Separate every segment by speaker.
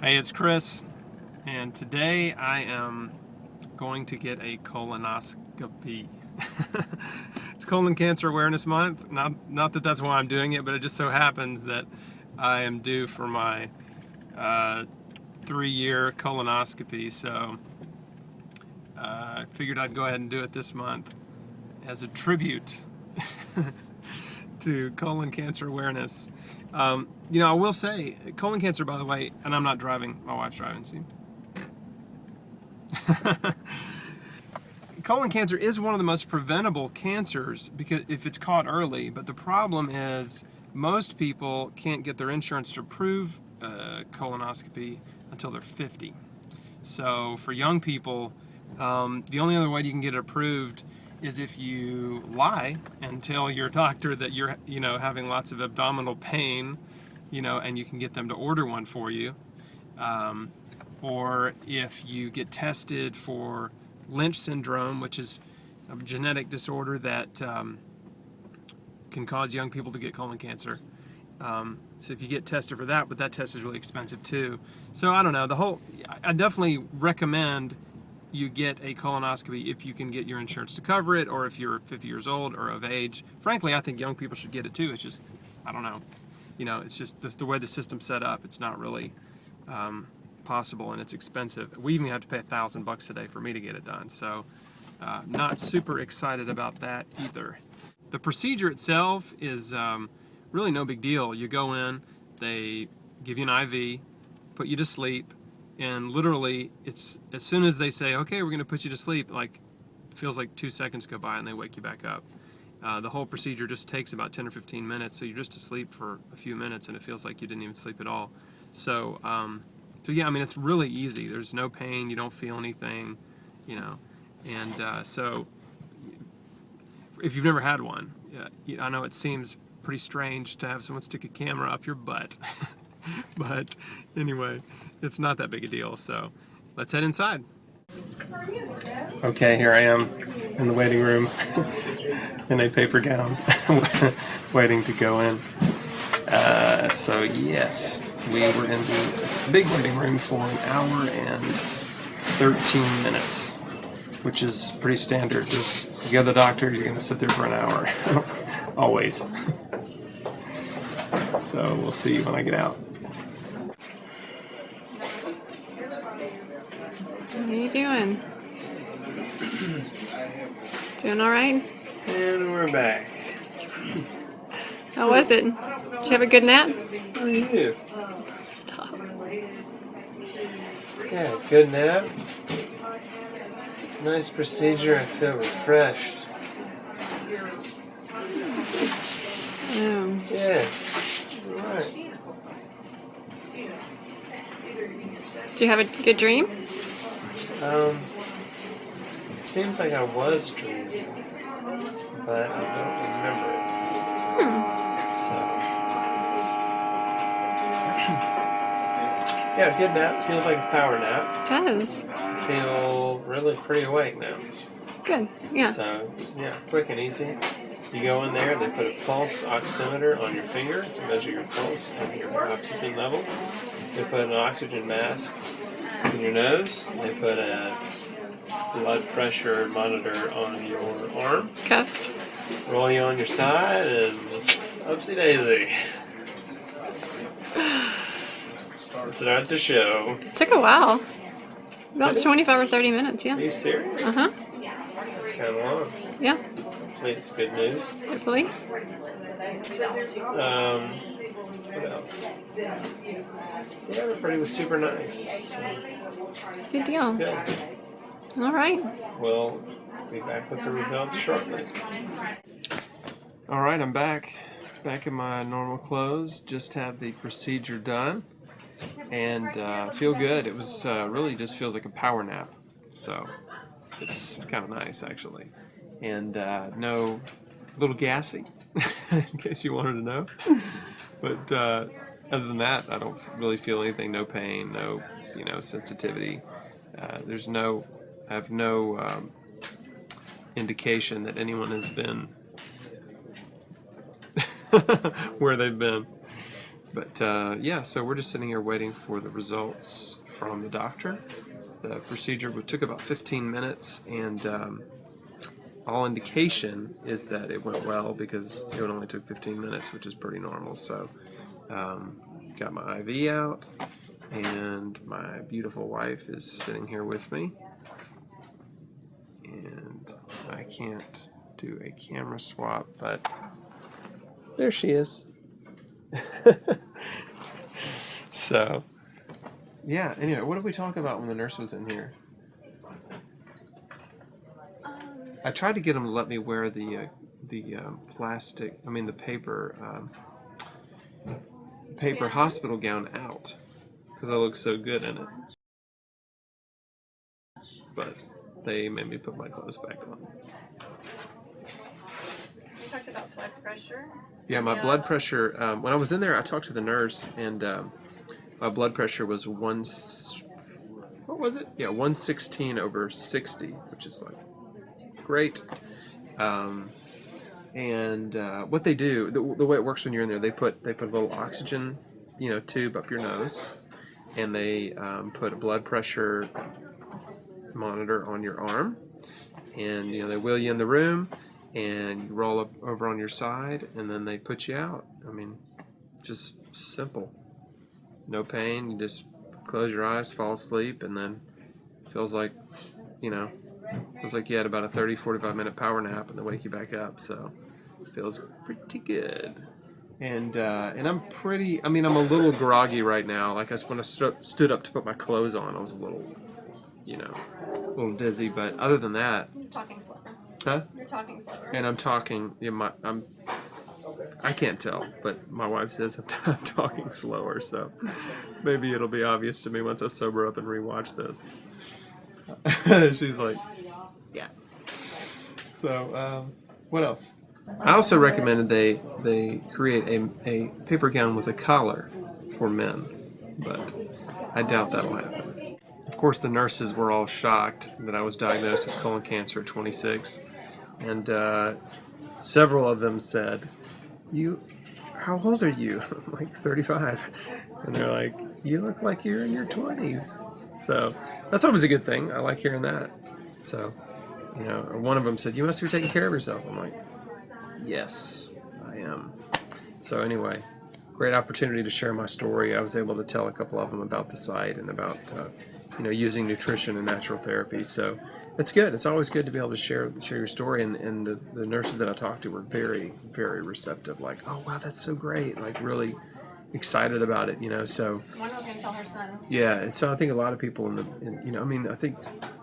Speaker 1: Hey, it's Chris, and today I am going to get a colonoscopy. It's Colon Cancer Awareness Month. Not that that's why I'm doing it, but it just so happens that I am due for my 3-year colonoscopy, so I figured I'd go ahead and do it this month as a tribute to colon cancer awareness. I will say, colon cancer, by the way, and I'm not driving, my wife's driving, see? Colon cancer is one of the most preventable cancers because if it's caught early, but the problem is most people can't get their insurance to approve colonoscopy until they're 50. So for young people, the only other way you can get it approved is if you lie and tell your doctor that you're, having lots of abdominal pain, and you can get them to order one for you. Or if you get tested for Lynch syndrome, which is a genetic disorder that can cause young people to get colon cancer. So if you get tested for that, but that test is really expensive too. So I don't know, I definitely recommend you get a colonoscopy if you can get your insurance to cover it, or if you're 50 years old or of age. Frankly, I think young people should get it too. It's just, I don't know, it's just the way the system's set up. It's not really possible, and it's expensive. We even have to pay $1,000 today for me to get it done. So not super excited about that either. The procedure itself is really no big deal. You go in, they give you an IV, put you to sleep, and literally, it's as soon as they say, okay, we're going to put you to sleep, it feels like 2 seconds go by and they wake you back up. The whole procedure just takes about 10 or 15 minutes, so you're just asleep for a few minutes and it feels like you didn't even sleep at all. So yeah, it's really easy. There's no pain, you don't feel anything, and so if you've never had one, I know it seems pretty strange to have someone stick a camera up your butt. But anyway, it's not that big a deal, so let's head inside. Okay, here I am in the waiting room in a paper gown, waiting to go in. So yes, we were in the big waiting room for an hour and 13 minutes, which is pretty standard. Just you go to the doctor, you're going to sit there for an hour, always. So we'll see when I get out.
Speaker 2: What are you doing? Doing all right?
Speaker 1: And we're back.
Speaker 2: How was it? Did you have a good nap?
Speaker 1: How are you?
Speaker 2: Stop.
Speaker 1: Yeah, good nap. Nice procedure. I feel refreshed.
Speaker 2: Oh.
Speaker 1: Yes. All right.
Speaker 2: Did you have a good dream?
Speaker 1: It seems like I was dreaming, but I don't remember it. So, yeah, good nap. Feels like a power nap.
Speaker 2: It does.
Speaker 1: I feel really pretty awake now.
Speaker 2: Good. Yeah.
Speaker 1: So, yeah, quick and easy. You go in there, they put a pulse oximeter on your finger to measure your pulse and your oxygen level. They put an oxygen mask in your nose. They put a blood pressure monitor on your arm.
Speaker 2: Cuff.
Speaker 1: Roll you on your side and upsy daisy. Start the show.
Speaker 2: It took a while. About 25 or 30 minutes,
Speaker 1: Are
Speaker 2: yeah.
Speaker 1: you serious?
Speaker 2: Uh-huh.
Speaker 1: That's kind of long.
Speaker 2: Yeah.
Speaker 1: Hopefully it's good news.
Speaker 2: Hopefully.
Speaker 1: What else? Yeah, everybody was super nice. So,
Speaker 2: Good deal.
Speaker 1: good.
Speaker 2: All right.
Speaker 1: We'll be back with the results shortly. All right, I'm back in my normal clothes. Just had the procedure done, and feel good. It was really just feels like a power nap, so it's kind of nice actually, and no, little gassy, in case you wanted to know. But other than that, I don't really feel anything. No pain, no sensitivity. I have no indication that anyone has been where they've been. But yeah, so we're just sitting here waiting for the results from the doctor. The procedure took about 15 minutes, and all indication is that it went well because it only took 15 minutes, which is pretty normal. So got my IV out, and my beautiful wife is sitting here with me. And I can't do a camera swap, but there she is. So, yeah, anyway, what did we talk about when the nurse was in here? I tried to get them to let me wear the paper hospital gown out because I look so good in it. But they made me put my clothes back on.
Speaker 2: We talked about blood pressure.
Speaker 1: Yeah, my blood pressure, when I was in there, I talked to the nurse, and my blood pressure was 116/60, which is like great. And what they do, the way it works when you're in there, they put a little oxygen, tube up your nose, and they put a blood pressure monitor on your arm, and they wheel you in the room, and you roll up over on your side, and then they put you out. I mean, just simple, no pain. You just close your eyes, fall asleep, and then feels like you had about a 30-45 minute power nap, and they wake you back up. So it feels pretty good. And I'm pretty. I mean, I'm a little groggy right now. Like when I stood up to put my clothes on, I was a little dizzy. But other than that,
Speaker 2: You're talking slower.
Speaker 1: huh?
Speaker 2: You're talking slower.
Speaker 1: And I'm talking. I can't tell, but my wife says I'm talking slower. So maybe it'll be obvious to me once I sober up and rewatch this. She's like, yeah. So what else? I also recommended they create a paper gown with a collar for men, but I doubt that'll happen. Of course, the nurses were all shocked that I was diagnosed with colon cancer at 26, and several of them said, how old are you? I'm like 35, and they're like, you look like you're in your 20s. So that's always a good thing. I like hearing that. So, one of them said, you must be taking care of yourself. I'm like, yes, I am. So anyway, great opportunity to share my story. I was able to tell a couple of them about the site and about using nutrition and natural therapy. So it's good. It's always good to be able to share your story. And the nurses that I talked to were very, very receptive. Like, oh wow, that's so great. Like really excited about it. So
Speaker 2: One was gonna tell her son.
Speaker 1: yeah. And so I think a lot of people I think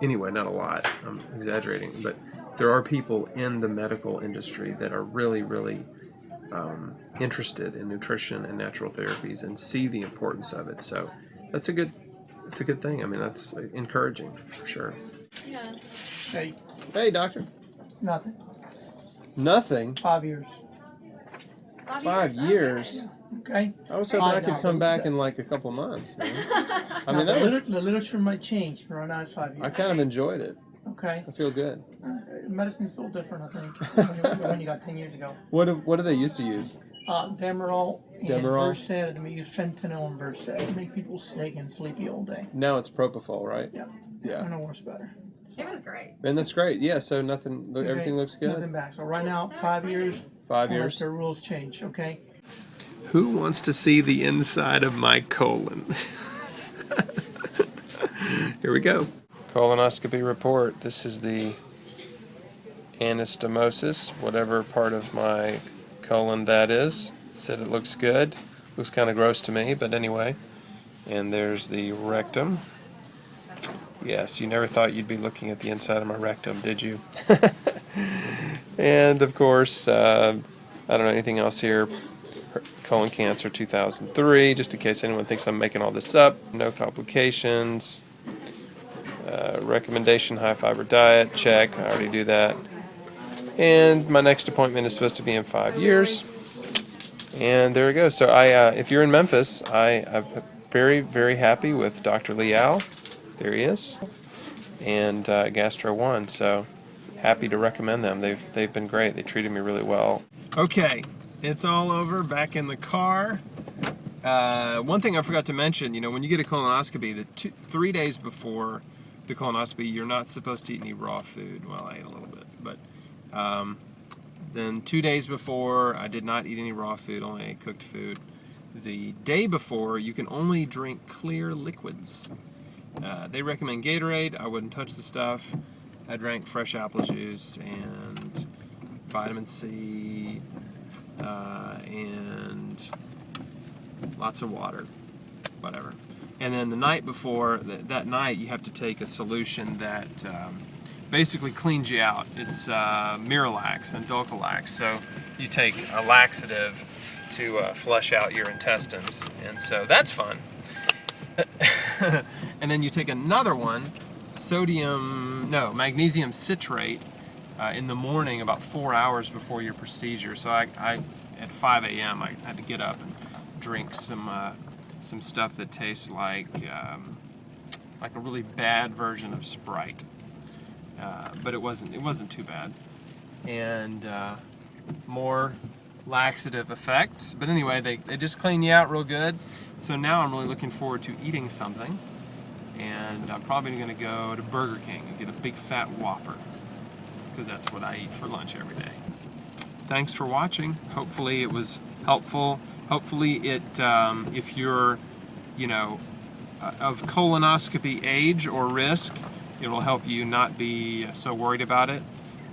Speaker 1: anyway, not a lot. I'm exaggerating, but there are people in the medical industry that are really, really interested in nutrition and natural therapies and see the importance of it. So it's a good thing. I mean, that's encouraging for sure.
Speaker 2: Yeah.
Speaker 1: Hey, doctor.
Speaker 3: Nothing.
Speaker 1: Nothing.
Speaker 3: 5 years.
Speaker 1: 5 years.
Speaker 3: Okay.
Speaker 1: I was hoping I could come back in like a couple months, man. I mean,
Speaker 3: the literature might change, but right now it's 5 years.
Speaker 1: I kind of enjoyed it.
Speaker 3: Okay.
Speaker 1: I feel good.
Speaker 3: Medicine's a little different, I think, when you got 10 years ago.
Speaker 1: What do they used to use?
Speaker 3: Demerol and
Speaker 1: Demerol?
Speaker 3: Versed, and they use fentanyl and Versed to make people sick and sleepy all day.
Speaker 1: Now it's propofol, right?
Speaker 3: Yeah.
Speaker 1: Yeah.
Speaker 3: I know what's better.
Speaker 2: It was great.
Speaker 1: And that's great. Yeah. So nothing. Everything looks good.
Speaker 3: Nothing back. So right now, 5 years.
Speaker 1: 5
Speaker 3: Unless
Speaker 1: years.
Speaker 3: the rules change, okay?
Speaker 1: Who wants to see the inside of my colon? Here we go. Colonoscopy report. This is the anastomosis, whatever part of my colon that is. Said it looks good. Looks kind of gross to me, but anyway. And there's the rectum. Yes, you never thought you'd be looking at the inside of my rectum, did you? And of course, I don't know anything else here. Colon cancer 2003, just in case anyone thinks I'm making all this up. No complications. Recommendation, high fiber diet, check. I already do that. And my next appointment is supposed to be in 5 years. And there we go. So if you're in Memphis, I'm very, very happy with Dr. Liao. There he is. And Gastro One. So happy to recommend them. They've been great. They treated me really well. Okay, it's all over. Back in the car. One thing I forgot to mention, when you get a colonoscopy, 3 days before the colonoscopy, you're not supposed to eat any raw food. Well, I ate a little bit, but then 2 days before, I did not eat any raw food, only ate cooked food. The day before, you can only drink clear liquids. They recommend Gatorade. I wouldn't touch the stuff. I drank fresh apple juice and vitamin C and lots of water, whatever. And then the night before, that night, you have to take a solution that basically cleans you out. It's Miralax and Dulcolax. So you take a laxative to flush out your intestines, and so that's fun. And then you take another one, magnesium citrate, in the morning about 4 hours before your procedure. So I at 5 a.m. I had to get up and drink some stuff that tastes like a really bad version of Sprite, but it wasn't too bad, and more laxative effects. But anyway, they just clean you out real good. So now I'm really looking forward to eating something, and I'm probably going to go to Burger King and get a big fat Whopper, because that's what I eat for lunch every day. Thanks for watching. Hopefully it was helpful. Hopefully it, if you're, of colonoscopy age or risk, it'll help you not be so worried about it.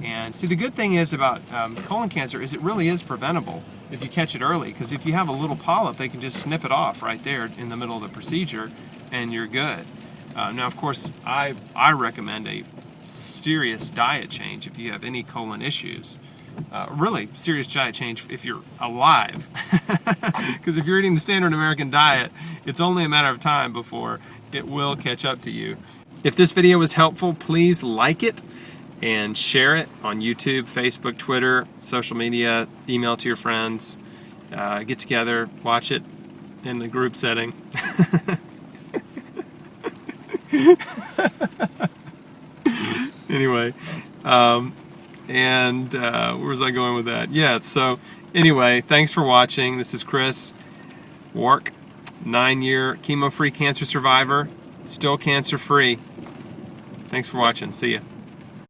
Speaker 1: And see, the good thing is about colon cancer is it really is preventable if you catch it early, because if you have a little polyp, they can just snip it off right there in the middle of the procedure, and you're good. Now, of course, I recommend a serious diet change if you have any colon issues. Really serious diet change if you're alive, because if you're eating the standard American diet, it's only a matter of time before it will catch up to you. If this video was helpful, please like it and share it on YouTube, Facebook, Twitter, social media, email to your friends, get together, watch it in the group setting. Anyway, where was I going with that? Yeah, so anyway, thanks for watching. This is Chris Wark, 9-year chemo-free cancer survivor, still cancer-free. Thanks for watching. See ya.